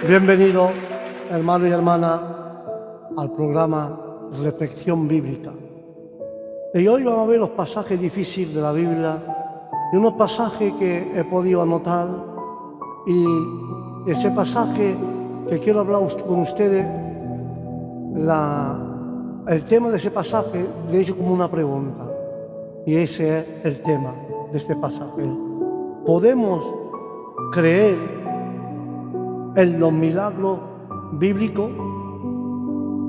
Bienvenido, hermano y hermana, al programa Reflexión Bíblica. Y hoy vamos a ver los pasajes difíciles de la Biblia y unos pasajes que he podido anotar. Y ese pasaje que quiero hablar con ustedes, el tema de ese pasaje le he hecho como una pregunta. Y ese es el tema de este pasaje. ¿Podemos creer en los milagros bíblicos?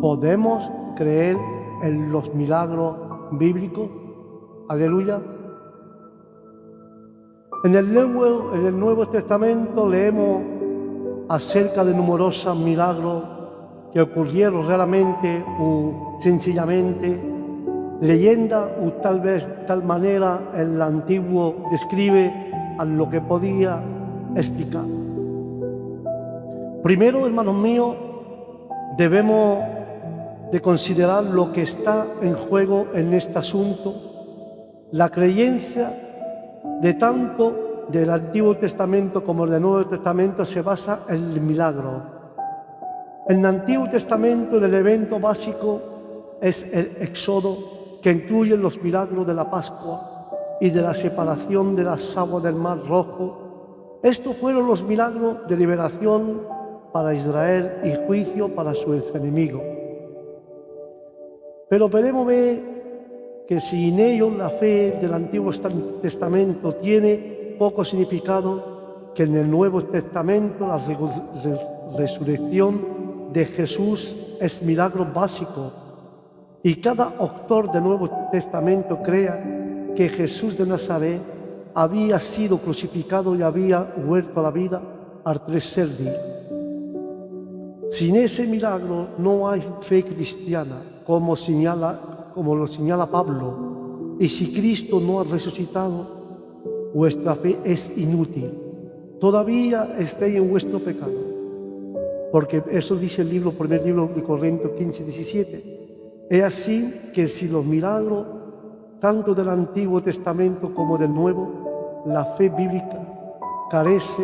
¿Podemos creer en los milagros bíblicos? Aleluya. En el Nuevo Testamento leemos acerca de numerosos milagros que ocurrieron realmente o sencillamente, leyenda o tal vez de tal manera el Antiguo describe a lo que podía explicar. Primero, hermanos míos, debemos de considerar lo que está en juego en este asunto. La creencia de tanto del Antiguo Testamento como del Nuevo Testamento se basa en el milagro. En el Antiguo Testamento el evento básico es el Éxodo, que incluye los milagros de la Pascua y de la separación de las aguas del Mar Rojo. Estos fueron los milagros de liberación para Israel y juicio para sus enemigos. Pero podemos ver que si en ellos la fe del Antiguo Testamento tiene poco significado, que en el Nuevo Testamento la resurrección de Jesús es milagro básico, y cada autor del Nuevo Testamento crea que Jesús de Nazaret había sido crucificado y había vuelto a la vida al tercer día. Sin ese milagro no hay fe cristiana, como lo señala Pablo. Y si Cristo no ha resucitado, vuestra fe es inútil. Todavía estáis en vuestro pecado. Porque eso dice el primer libro de Corintios 15:17. Es así que si los milagros, tanto del Antiguo Testamento como del Nuevo, la fe bíblica carece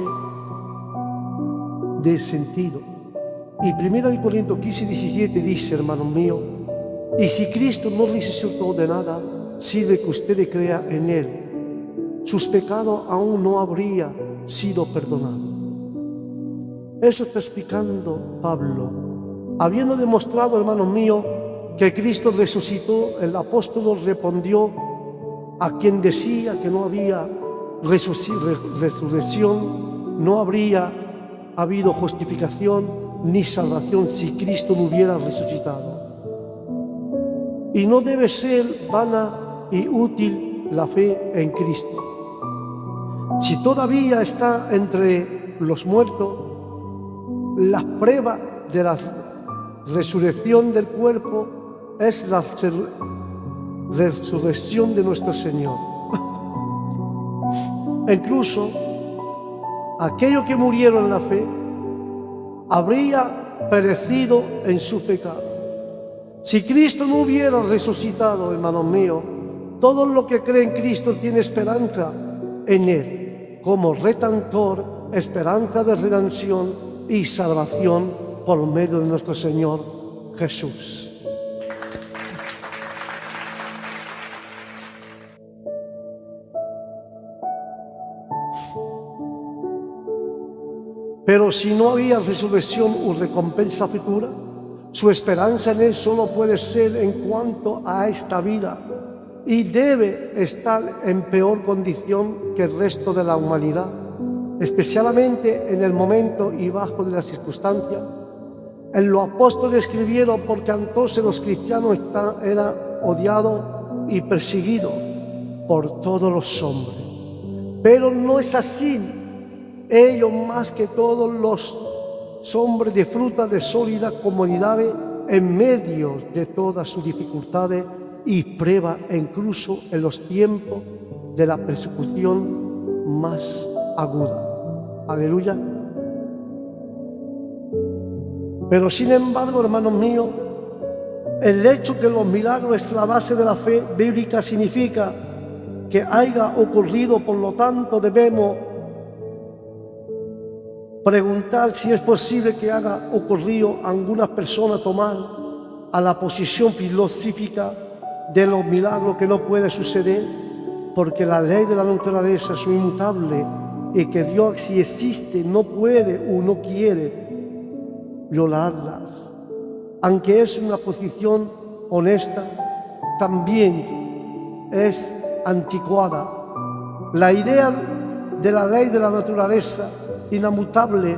de sentido. Y 1 Corintios 15:17 dice, hermanos míos, y si Cristo no resucitó de nada, sirve que ustedes crean en Él. Sus pecados aún no habrían sido perdonados. Eso está explicando Pablo. Habiendo demostrado, hermanos míos, que Cristo resucitó, el apóstol respondió a quien decía que no había resurrección, no habría habido justificación ni salvación si Cristo no hubiera resucitado. Y no debe ser vana y útil la fe en Cristo. Si todavía está entre los muertos, la prueba de la resurrección del cuerpo es la resurrección de nuestro Señor. Incluso aquellos que murieron en la fe habría perecido en su pecado. Si Cristo no hubiera resucitado, hermanos míos, todo lo que cree en Cristo tiene esperanza en Él, como redentor, esperanza de redención y salvación por medio de nuestro Señor Jesús. Pero si no había resurrección o recompensa futura, su esperanza en Él solo puede ser en cuanto a esta vida y debe estar en peor condición que el resto de la humanidad, especialmente en el momento y bajo de las circunstancias. En los apóstoles escribieron porque entonces los cristianos eran odiados y perseguidos por todos los hombres. Pero no es así. Ellos, más que todos los hombres, disfrutan de sólidas comunidades en medio de todas sus dificultades y pruebas, incluso en los tiempos de la persecución más aguda. Aleluya. Pero sin embargo, hermanos míos, el hecho que los milagros es la base de la fe bíblica significa que haya ocurrido, por lo tanto debemos preguntar si es posible que haya ocurrido a algunas personas tomar a la posición filosófica de los milagros que no puede suceder, porque la ley de la naturaleza es inmutable y que Dios, si existe, no puede o no quiere violarlas. Aunque es una posición honesta, también es anticuada. La idea de la ley de la naturaleza inmutable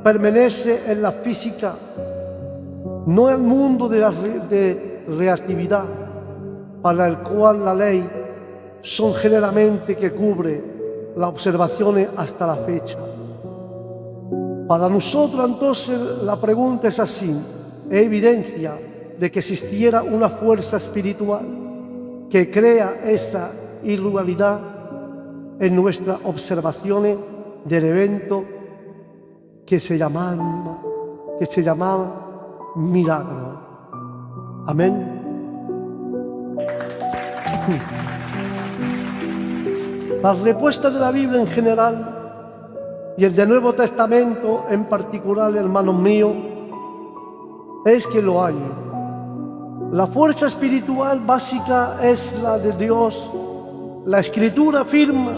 permanece en la física, no el mundo de la reactividad, para el cual la ley son generalmente que cubre las observaciones hasta la fecha. Para nosotros entonces la pregunta es así: ¿es evidencia de que existiera una fuerza espiritual que crea esa irregularidad en nuestras observaciones del evento que se llamaba milagro? Amén. La respuesta de la Biblia en general y el del Nuevo Testamento en particular, hermanos míos, es que lo hay. La fuerza espiritual básica es la de Dios. La Escritura afirma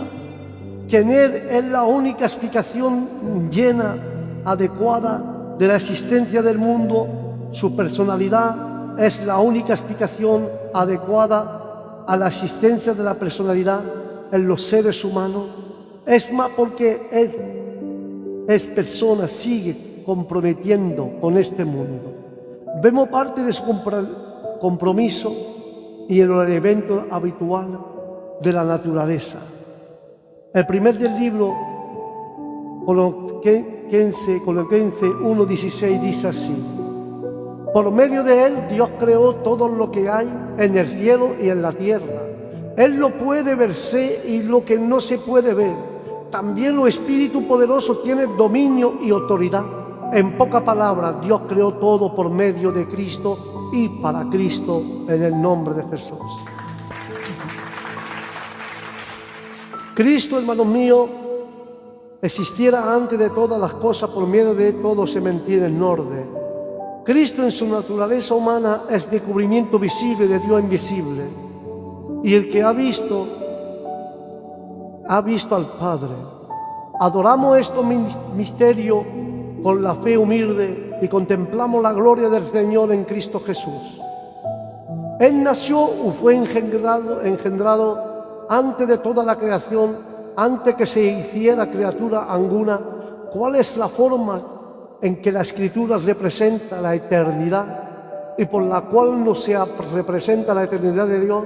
que en Él es la única explicación llena, adecuada de la existencia del mundo. Su personalidad es la única explicación adecuada a la existencia de la personalidad en los seres humanos. Es más, porque Él es persona, sigue comprometiendo con este mundo. Vemos parte de su compromiso y en el evento habitual de la naturaleza. El primer del libro Colosenses 1:16 dice así: por medio de Él Dios creó todo lo que hay en el cielo y en la tierra. Él lo puede verse y lo que no se puede ver. También los espíritus poderosos tienen dominio y autoridad. En pocas palabras, Dios creó todo por medio de Cristo y para Cristo, en el nombre de Jesús. Cristo, hermanos míos, existiera antes de todas las cosas, por medio de todo se mantiene en orden. Cristo en su naturaleza humana es descubrimiento visible de Dios invisible. Y el que ha visto al Padre. Adoramos estos misterios con la fe humilde y contemplamos la gloria del Señor en Cristo Jesús. Él nació o fue engendrado antes de toda la creación, antes que se hiciera criatura alguna. ¿Cuál es la forma en que la Escritura representa la eternidad y por la cual no se representa la eternidad de Dios?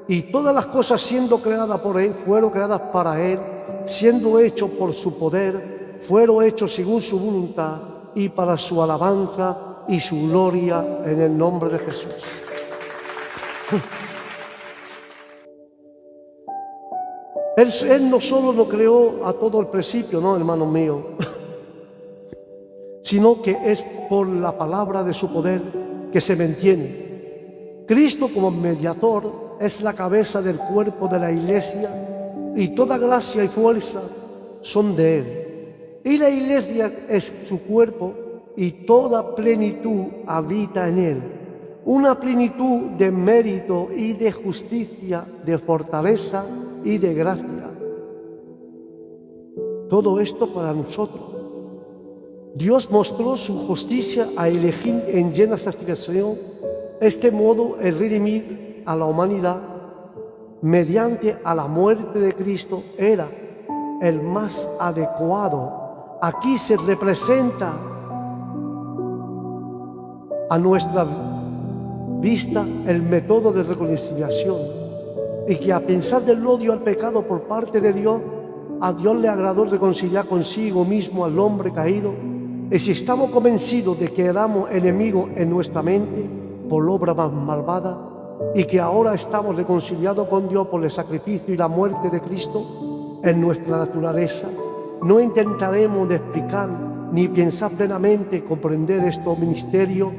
Y todas las cosas, siendo creadas por Él, fueron creadas para Él, siendo hechos por su poder, fueron hechos según su voluntad y para su alabanza y su gloria, en el nombre de Jesús. Él no solo nos creó a todo el principio, no, hermanos míos, sino que es por la palabra de su poder que se mantiene. Cristo, como mediador, es la cabeza del cuerpo de la iglesia, y toda gracia y fuerza son de Él. Y la iglesia es su cuerpo y toda plenitud habita en Él. Una plenitud de mérito y de justicia, de fortaleza y de gracia. Todo esto para nosotros. Dios mostró su justicia a elegir en llena satisfacción. Este modo es redimir a la humanidad mediante a la muerte de Cristo. Era el más adecuado. Aquí se representa a nuestra vista el método de reconciliación, y que a pesar del odio al pecado por parte de Dios, a Dios le agradó reconciliar consigo mismo al hombre caído. Y si estamos convencidos de que éramos enemigos en nuestra mente por obra más malvada, y que ahora estamos reconciliados con Dios por el sacrificio y la muerte de Cristo en nuestra naturaleza, no intentaremos de explicar ni pensar plenamente comprender estos ministerios,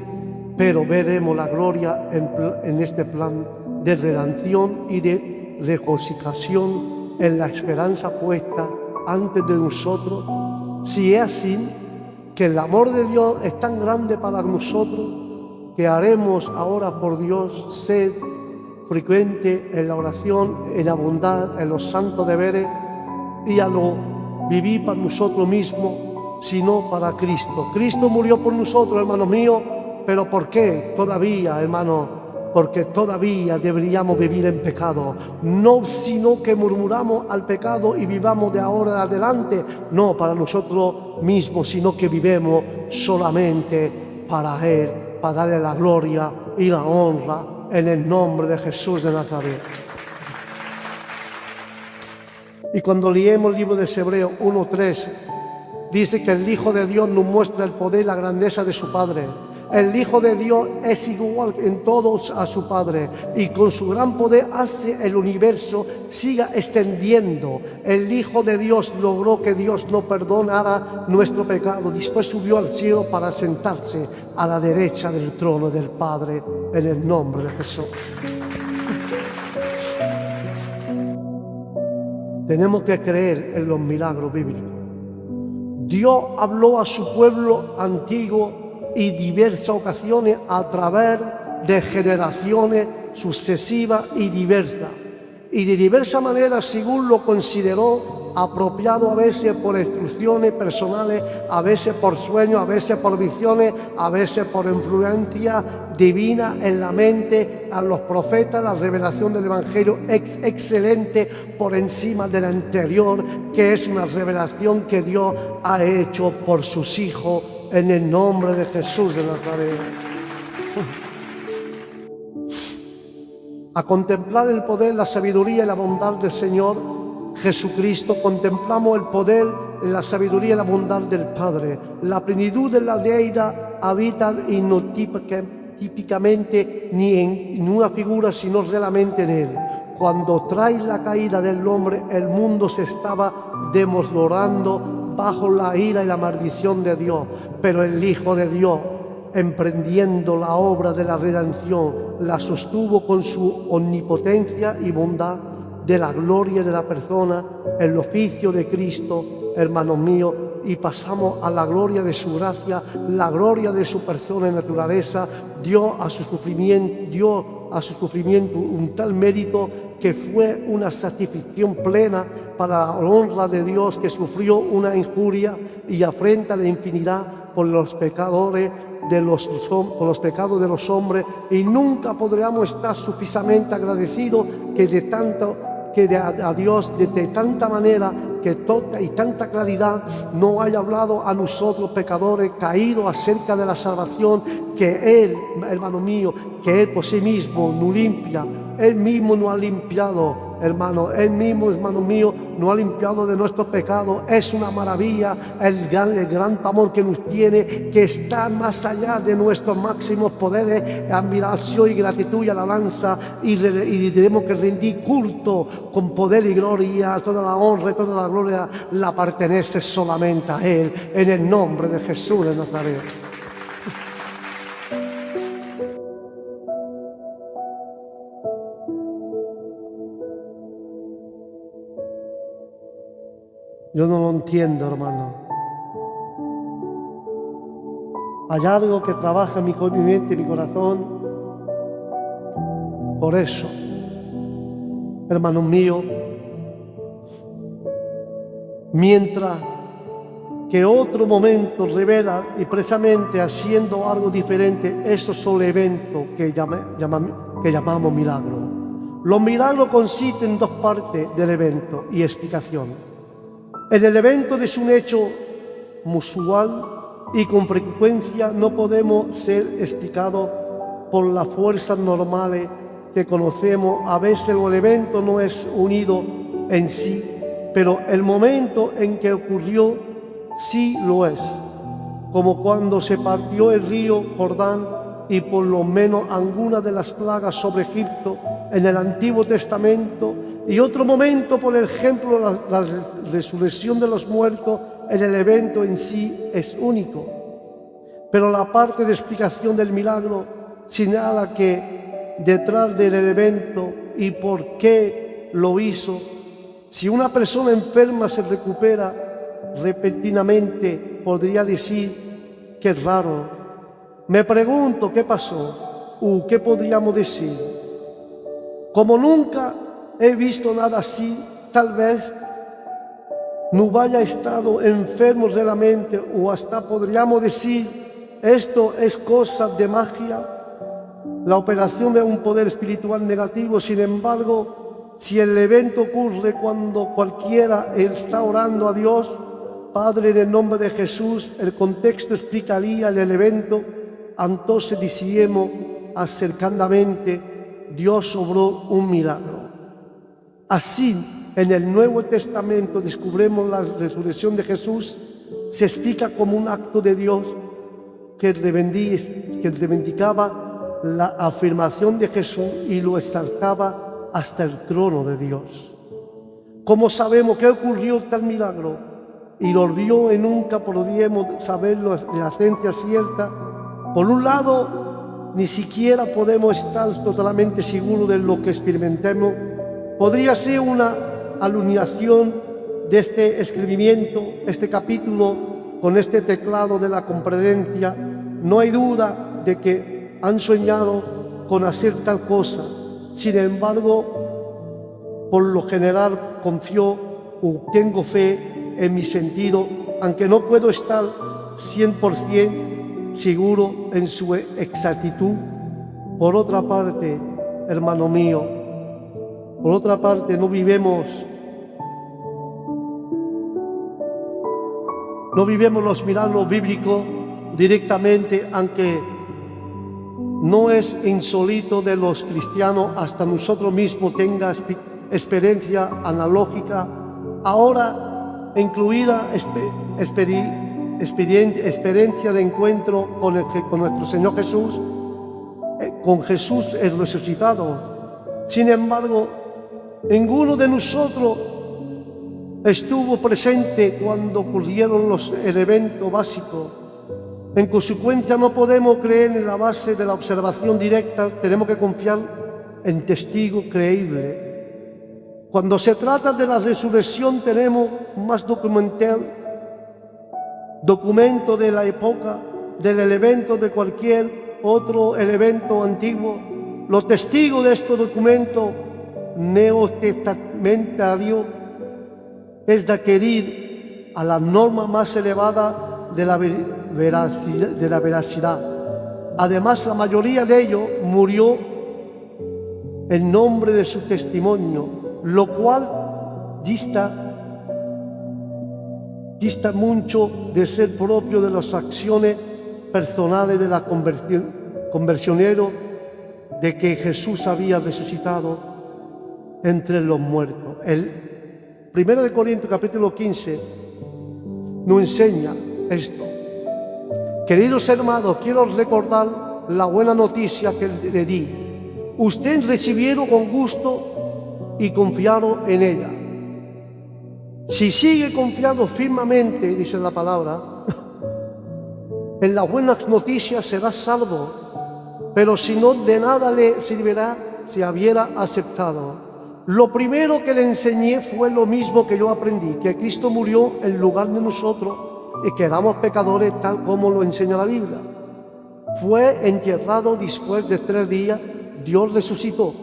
pero veremos la gloria en este plan de redención y de regocijación en la esperanza puesta ante de nosotros. Si es así, que el amor de Dios es tan grande para nosotros que haremos ahora por Dios sed frecuente en la oración, en la bondad, en los santos deberes y a lo vivir para nosotros mismos, sino para Cristo. Cristo murió por nosotros, hermanos míos, pero ¿por qué? Todavía, hermano, porque todavía deberíamos vivir en pecado. No sino que murmuramos al pecado y vivamos de ahora en adelante, no para nosotros mismos, sino que vivemos solamente para Él, para darle la gloria y la honra en el nombre de Jesús de Nazaret. Y cuando leemos el libro de Hebreos 1:3, dice que el Hijo de Dios nos muestra el poder y la grandeza de su Padre. El Hijo de Dios es igual en todos a su Padre y con su gran poder hace el universo siga extendiendo. El Hijo de Dios logró que Dios no perdonara nuestro pecado. Después subió al cielo para sentarse a la derecha del trono del Padre en el nombre de Jesús. Tenemos que creer en los milagros bíblicos. Dios habló a su pueblo antiguo y diversas ocasiones a través de generaciones sucesivas y diversas. Y de diversas maneras, según lo consideró apropiado, a veces por instrucciones personales, a veces por sueños, a veces por visiones, a veces por influencia divina en la mente a los profetas. La revelación del Evangelio es excelente por encima de la anterior, que es una revelación que Dios ha hecho por sus hijos en el nombre de Jesús de Nazaret. A contemplar el poder, la sabiduría y la bondad del Señor Jesucristo, contemplamos el poder, la sabiduría y la bondad del Padre. La plenitud de la deidad habita y no típicamente ni en una figura, sino realmente en Él. Cuando trae la caída del hombre, el mundo se estaba deslorando bajo la ira y la maldición de Dios. Pero el Hijo de Dios, emprendiendo la obra de la redención, la sostuvo con su omnipotencia y bondad de la gloria de la persona, el oficio de Cristo, hermanos míos, y pasamos a la gloria de su gracia, la gloria de su persona y naturaleza. Dio a su sufrimiento un tal mérito que fue una satisfacción plena para la honra de Dios, que sufrió una injuria y afrenta de infinidad por los pecadores por los pecados de los hombres, y nunca podríamos estar suficientemente agradecidos a Dios de tanta manera que toca y tanta claridad no haya hablado a nosotros pecadores caídos acerca de la salvación que Él, hermano mío, que Él por sí mismo nos limpia. Él mismo nos ha limpiado, hermano. Él mismo, hermano mío, nos ha limpiado de nuestros pecados. Es una maravilla el gran amor que nos tiene, que está más allá de nuestros máximos poderes. Admiración y gratitud y alabanza, y tenemos que rendir culto con poder y gloria. Toda la honra y toda la gloria la pertenece solamente a Él, en el nombre de Jesús de Nazaret. Yo no lo entiendo, hermano. Hay algo que trabaja en mi mente y mi corazón. Por eso, hermanos míos, mientras que otro momento revela y precisamente haciendo algo diferente, esos son eventos que llamamos milagros. Los milagros consisten en dos partes del evento y explicación. El evento es un hecho usual y con frecuencia no podemos ser explicados por las fuerzas normales que conocemos. A veces el evento no es unido en sí, pero el momento en que ocurrió sí lo es, como cuando se partió el río Jordán y por lo menos algunas de las plagas sobre Egipto en el Antiguo Testamento. Y otro momento, por ejemplo, la resurrección de los muertos, en el evento en sí es único. Pero la parte de explicación del milagro señala que detrás del evento y por qué lo hizo, si una persona enferma se recupera repentinamente, podría decir qué raro. Me pregunto qué pasó, qué podríamos decir. Como nunca he visto nada así, tal vez no haya estado enfermo de la mente, o hasta podríamos decir, esto es cosa de magia, la operación de un poder espiritual negativo. Sin embargo, si el evento ocurre cuando cualquiera está orando a Dios, Padre, en el nombre de Jesús, el contexto explicaría el evento. Entonces decíamos acercadamente, Dios obró un milagro. Así, en el Nuevo Testamento descubrimos la resurrección de Jesús, se explica como un acto de Dios que reivindicaba la afirmación de Jesús y lo exaltaba hasta el trono de Dios. ¿Cómo sabemos qué ocurrió tal milagro? Y lo vio y nunca podríamos saberlo de la ciencia cierta. Por un lado, ni siquiera podemos estar totalmente seguros de lo que experimentemos. Podría ser una alunación de este escribimiento, este capítulo, con este teclado de la competencia. No hay duda de que han soñado con hacer tal cosa. Sin embargo, por lo general confío o tengo fe en mi sentido, aunque no puedo estar 100% seguro en su exactitud. Por otra parte, hermano mío, por otra parte, no vivimos los milagros bíblicos directamente, aunque no es insólito de los cristianos, hasta nosotros mismos tenga experiencia analógica, ahora incluida experiencia de encuentro con nuestro Señor Jesús, con Jesús el resucitado. Sin embargo, ninguno de nosotros estuvo presente cuando ocurrieron los eventos básicos. En consecuencia, no podemos creer en la base de la observación directa, tenemos que confiar en testigos creíbles. Cuando se trata de la resurrección, tenemos más documento de la época, del evento, de cualquier otro evento antiguo. Los testigos de estos documentos neotestamentarios es de adquirir a la norma más elevada de la veracidad. Además, la mayoría de ellos murió en nombre de su testimonio, lo cual dista mucho de ser propio de las acciones personales de la conversionero de que Jesús había resucitado entre los muertos. El 1 Corintios capítulo 15 nos enseña esto. Queridos hermanos, quiero recordar la buena noticia que le di. Ustedes recibieron con gusto y confiaron en ella. Si sigue confiando firmemente, dice la palabra, en las buenas noticias será salvo, pero si no, de nada le servirá si hubiera aceptado. Lo primero que le enseñé fue lo mismo que yo aprendí, que Cristo murió en lugar de nosotros y que éramos pecadores tal como lo enseña la Biblia. Fue enterrado después de 3 días, Dios resucitó.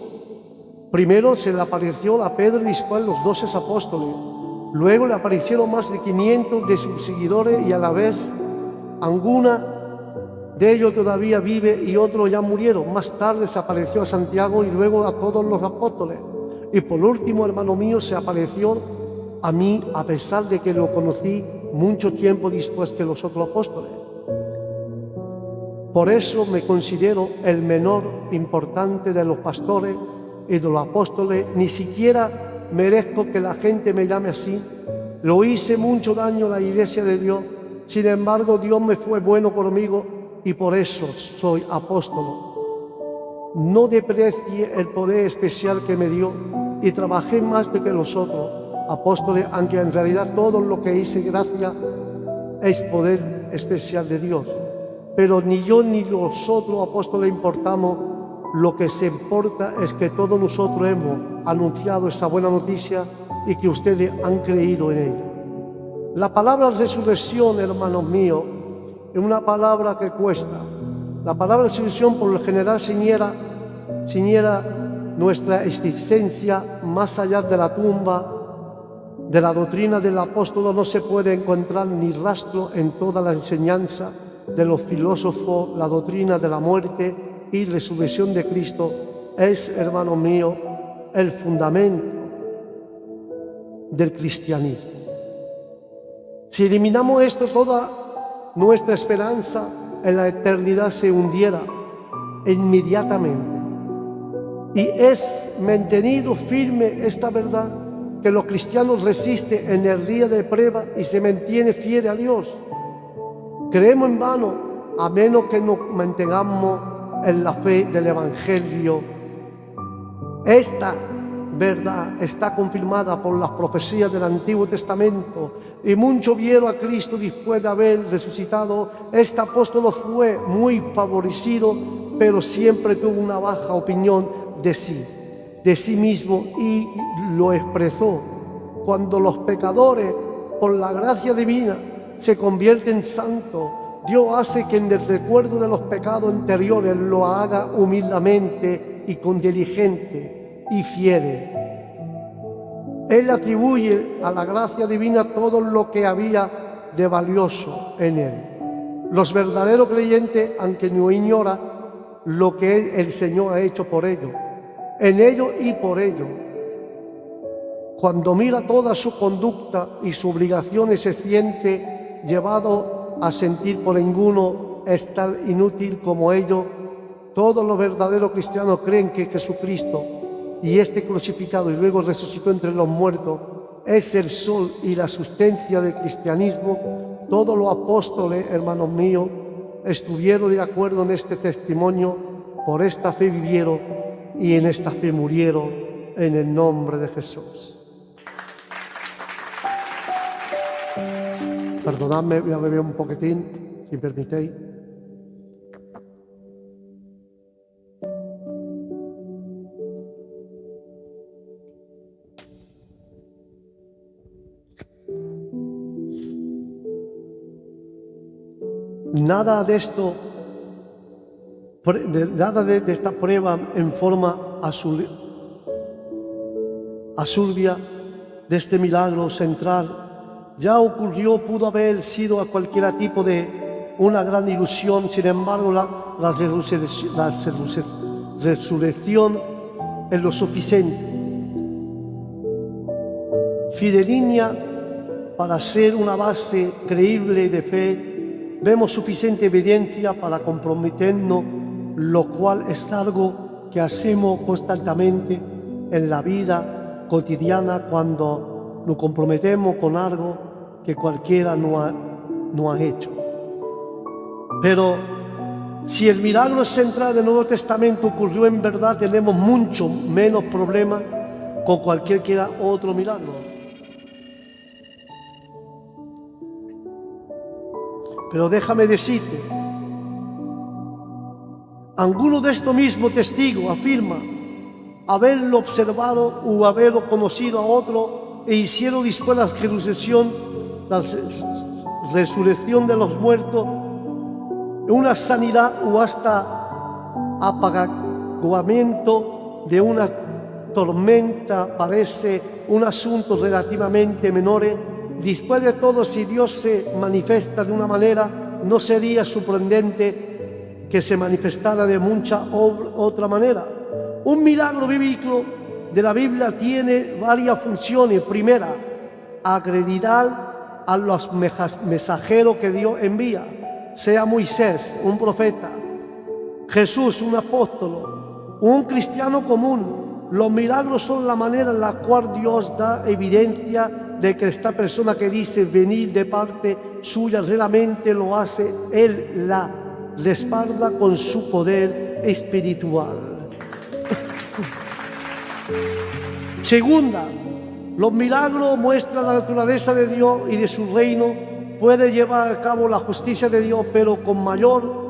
Primero se le apareció a Pedro y después los 12 apóstoles. Luego le aparecieron más de 500 de sus seguidores y a la vez alguna de ellos todavía vive y otros ya murieron. Más tarde se apareció a Santiago y luego a todos los apóstoles. Y por último, hermano mío, se apareció a mí, a pesar de que lo conocí mucho tiempo después que los otros apóstoles. Por eso me considero el menor importante de los pastores y de los apóstoles. Ni siquiera merezco que la gente me llame así. Lo hice mucho daño a la iglesia de Dios. Sin embargo, Dios me fue bueno conmigo y por eso soy apóstol. No desprecie el poder especial que me dio y trabajé más que los otros apóstoles, aunque en realidad todo lo que hice gracias es poder especial de Dios. Pero ni yo ni los otros apóstoles importamos. Lo que se importa es que todos nosotros hemos anunciado esa buena noticia y que ustedes han creído en ella. La palabra resurrección, hermanos míos, es una palabra que cuesta. La palabra resurrección por lo general señala nuestra existencia más allá de la tumba. De la doctrina del apóstol no se puede encontrar ni rastro en toda la enseñanza de los filósofos. La doctrina de la muerte y resurrección de Cristo es, hermano mío, el fundamento del cristianismo. Si eliminamos esto, toda nuestra esperanza en la eternidad se hundiera inmediatamente. Y es mantenido firme esta verdad que los cristianos resisten en el día de prueba y se mantiene fiel a Dios. Creemos en vano, a menos que nos mantengamos en la fe del Evangelio. Esta verdad está confirmada por las profecías del Antiguo Testamento, y muchos vieron a Cristo después de haber resucitado. Este apóstol fue muy favorecido, pero siempre tuvo una baja opinión de sí mismo, y lo expresó. Cuando los pecadores, por la gracia divina, se convierten en santos, Dios hace que en el recuerdo de los pecados anteriores lo haga humildemente y con diligente y fiel. Él atribuye a la gracia divina todo lo que había de valioso en él. Los verdaderos creyentes, aunque no ignoran lo que el Señor ha hecho por ellos, en ellos y por ellos, cuando mira toda su conducta y sus obligaciones, se siente llevado a sentir por ninguno es tan inútil como ellos. Todos los verdaderos cristianos creen que Jesucristo y este crucificado y luego resucitó entre los muertos es el sol y la sustancia del cristianismo. Todos los apóstoles, hermanos míos, estuvieron de acuerdo en este testimonio. Por esta fe vivieron y en esta fe murieron, en el nombre de Jesús. Perdonadme, voy a beber un poquitín, si permitéis. Nada de esto, nada de esta prueba en forma absurda de este milagro central ya ocurrió. Pudo haber sido a cualquier tipo de una gran ilusión. Sin embargo, la resurrección es lo suficiente, fidedigna para ser una base creíble de fe. Vemos suficiente evidencia para comprometernos, lo cual es algo que hacemos constantemente en la vida cotidiana cuando nos comprometemos con algo que cualquiera no ha hecho. Pero si el milagro central del Nuevo Testamento ocurrió en verdad, tenemos mucho menos problemas con cualquier otro milagro. Pero déjame decirte, alguno de estos mismos testigos afirma haberlo observado o haberlo conocido a otro, e hicieron después la resurrección de los muertos, una sanidad o hasta apagamiento de una tormenta. Parece un asunto relativamente menor. Después de todo, si Dios se manifiesta de una manera, no sería sorprendente que se manifestara de mucha otra manera. Un milagro bíblico de la Biblia tiene varias funciones. Primera, acreditar a los mensajeros que Dios envía, sea Moisés, un profeta, Jesús, un apóstol, un cristiano común. Los milagros son la manera en la cual Dios da evidencia de que esta persona que dice venir de parte suya realmente lo hace. Él la respalda con su poder espiritual. Segunda, los milagros muestran la naturaleza de Dios y de su reino. Puede llevar a cabo la justicia de Dios, pero con mayor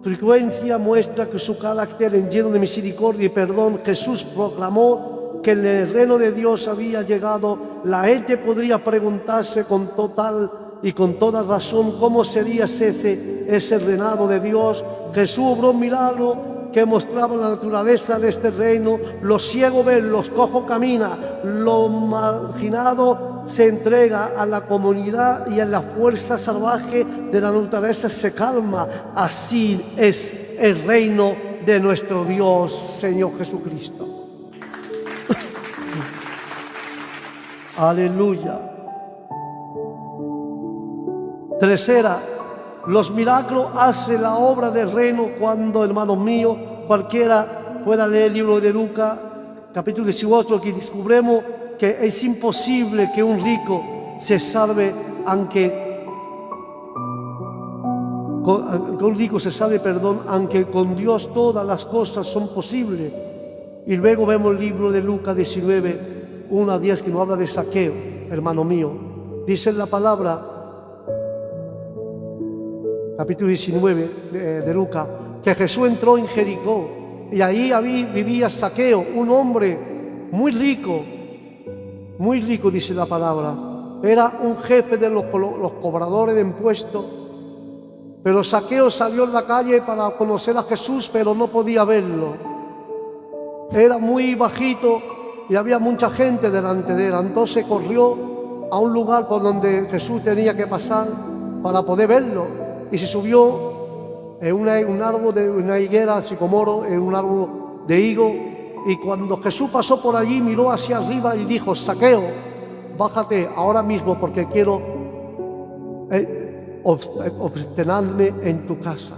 frecuencia muestra que su carácter es lleno de misericordia y perdón. Jesús proclamó que en el reino de Dios había llegado. La gente podría preguntarse con total y con toda razón, ¿cómo sería ese reinado de Dios? Jesús obró un milagro que mostraba la naturaleza de este reino. Los ciegos ven, los cojos caminan, los marginados se entrega a la comunidad y a la fuerza salvaje de la naturaleza se calma. Así es el reino de nuestro Dios, Señor Jesucristo. Aleluya. Tercera, los milagros hacen la obra del reino cuando, hermanos míos, cualquiera pueda leer el libro de Lucas, capítulo 18, que descubrimos que es imposible que un rico se salve, aunque con Dios todas las cosas son posibles. Y luego vemos el libro de Lucas 19, 1 a 10, que nos habla de Zaqueo, hermano mío. Dice la palabra, capítulo 19 de Lucas, que Jesús entró en Jericó y ahí vivía Zaqueo, un hombre muy rico, dice la palabra. Era un jefe de los cobradores de impuestos, pero Zaqueo salió en la calle para conocer a Jesús, pero no podía verlo. Era muy bajito y había mucha gente delante de él. Entonces corrió a un lugar por donde Jesús tenía que pasar para poder verlo. Y se subió en un árbol de una higuera, sicomoro, en un árbol de higo. Y cuando Jesús pasó por allí, miró hacia arriba y dijo: Zaqueo, bájate ahora mismo porque quiero hospederme en tu casa.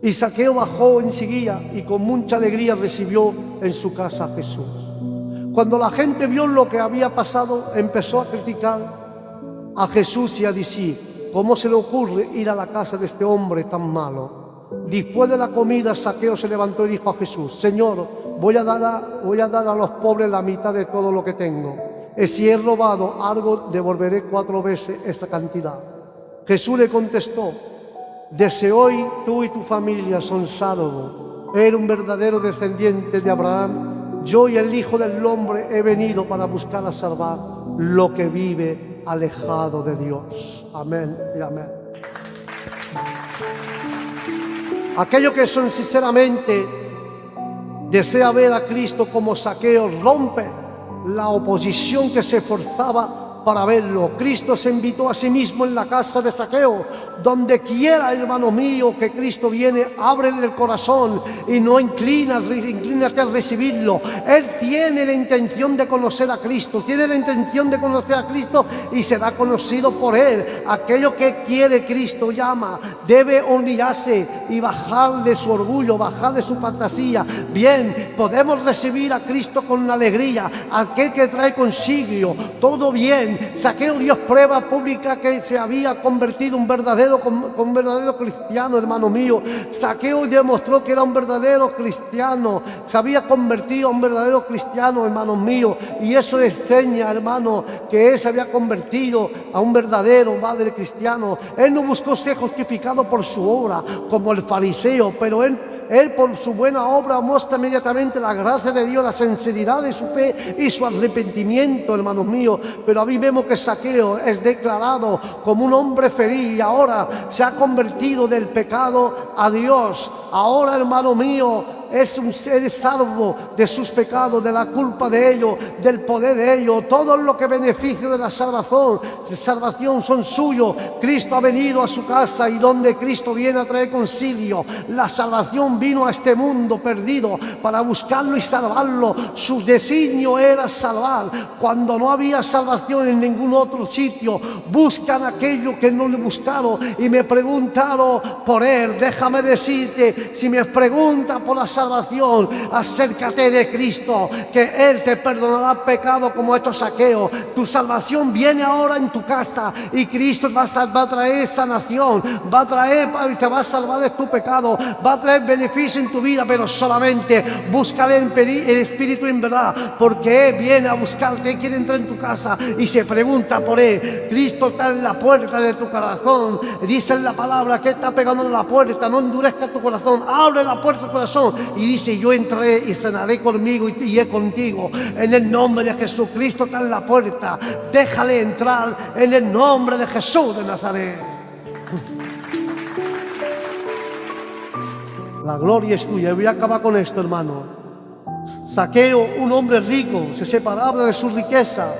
Y Zaqueo bajó enseguida y con mucha alegría recibió en su casa a Jesús. Cuando la gente vio lo que había pasado, empezó a criticar a Jesús y a decir: ¿cómo se le ocurre ir a la casa de este hombre tan malo? Después de la comida, Zaqueo se levantó y dijo a Jesús: Señor, voy a dar a los pobres la mitad de todo lo que tengo. Y si he robado algo, devolveré 4 veces esa cantidad. Jesús le contestó: desde hoy tú y tu familia son salvos. Eres un verdadero descendiente de Abraham. Yo y el Hijo del Hombre he venido para buscar a salvar lo que vive alejado de Dios. Amén y amén. Aquellos que son sinceramente desea ver a Cristo como Zaqueo, rompe la oposición que se esforzaba para verlo. Cristo se invitó a sí mismo en la casa de Zaqueo. Donde quiera, hermano mío, que Cristo viene, ábrele el corazón y no inclínate a recibirlo. Él tiene la intención de conocer a Cristo, y será conocido por Él. Aquello que quiere Cristo llama, debe humillarse y bajar de su orgullo, bajar de su fantasía. Bien, podemos recibir a Cristo con alegría, aquel que trae consigo todo bien. Zaqueo dio prueba pública que se había convertido en un verdadero cristiano, hermano mío. Zaqueo demostró que era un verdadero cristiano, se había convertido en un verdadero cristiano, hermano mío. Y eso le enseña, hermano, que él se había convertido a un verdadero padre cristiano. Él no buscó ser justificado por su obra como el fariseo, pero él por su buena obra muestra inmediatamente la gracia de Dios, la sinceridad de su fe y su arrepentimiento, hermanos míos. Pero a mí vemos que Zaqueo es declarado como un hombre feliz y ahora se ha convertido del pecado a Dios. Ahora, hermano mío, es un ser salvo de sus pecados, de la culpa de ellos, del poder de ellos. Todo lo que beneficia de la salvación son suyos. Cristo ha venido a su casa y donde Cristo viene a traer concilio. La salvación vino a este mundo perdido para buscarlo y salvarlo. Su designio era salvar. Cuando no había salvación en ningún otro sitio, buscan aquello que no le buscaron y me preguntaron por Él. Déjame decirte, si me preguntan por la salvación, acércate de Cristo, que Él te perdonará pecado como ha hecho Zaqueo. Tu salvación viene ahora en tu casa y Cristo va a traer sanación, te va a salvar de tu pecado, va a traer beneficio en tu vida, pero solamente búscale el Espíritu en verdad, porque Él viene a buscarte, Él quiere entrar en tu casa y se pregunta por Él. Cristo está en la puerta de tu corazón, dice en la palabra que está pegando en la puerta. No endurezca tu corazón, abre la puerta del corazón y dice: yo entré y cenaré conmigo y es contigo. En el nombre de Jesucristo está en la puerta. Déjale entrar en el nombre de Jesús de Nazaret. La gloria es tuya. Voy a acabar con esto, hermano. Zaqueo, un hombre rico, se separaba de su riqueza,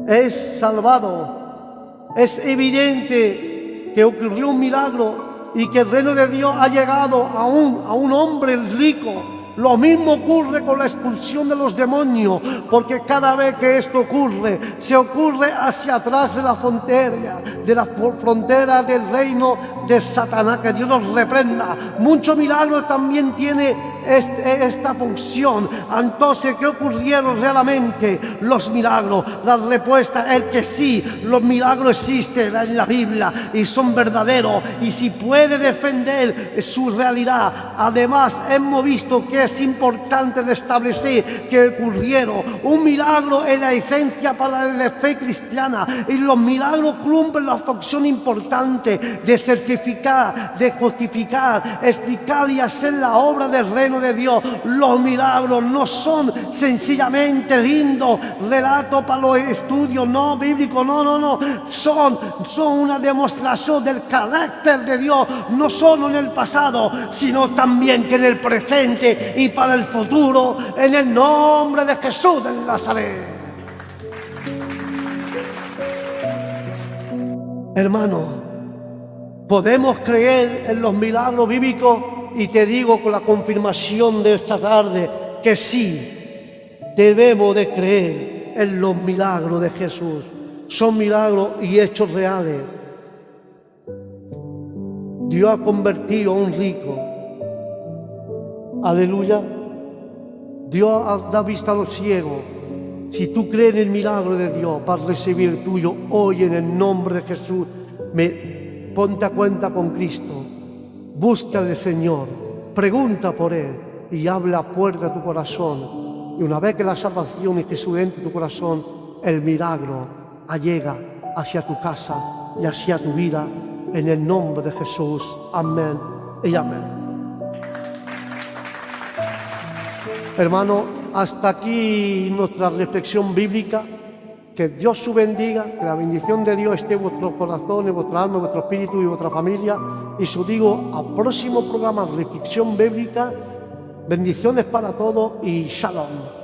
es salvado. Es evidente que ocurrió un milagro y que el reino de Dios ha llegado a un hombre rico. Lo mismo ocurre con la expulsión de los demonios, porque cada vez que esto ocurre, se ocurre hacia atrás de la frontera del reino de Satanás. Que Dios nos reprenda. Muchos milagros también tiene esta función. Entonces, ¿qué ocurrieron realmente los milagros? La respuesta es que sí, los milagros existen en la Biblia y son verdaderos, y si puede defender su realidad. Además, hemos visto que es importante de establecer que ocurrieron un milagro en la esencia para la fe cristiana, y los milagros cumplen la función importante de certificar, de justificar, explicar y hacer la obra del reino de Dios. Los milagros no son sencillamente lindos relatos para los estudios no bíblicos, no, son una demostración del carácter de Dios, no solo en el pasado, sino también que en el presente y para el futuro, en el nombre de Jesús de Nazaret. Hermano, podemos creer en los milagros bíblicos, y te digo con la confirmación de esta tarde que sí, debemos de creer en los milagros de Jesús. Son milagros y hechos reales. Dios ha convertido a un rico. Aleluya. Dios ha dado vista a los ciegos. Si tú crees en el milagro de Dios, vas a recibir el tuyo hoy en el nombre de Jesús. Ponte a cuenta con Cristo. Busca al Señor. Pregunta por Él y abre la puerta de tu corazón. Y una vez que la salvación y Jesús entre en tu corazón, el milagro llega hacia tu casa y hacia tu vida en el nombre de Jesús. Amén y amén. Hermano, hasta aquí nuestra reflexión bíblica. Que Dios os bendiga, que la bendición de Dios esté en vuestro corazón, en vuestra alma, en vuestro espíritu y en vuestra familia. Y os digo, al próximo programa, reflexión bíblica. Bendiciones para todos y shalom.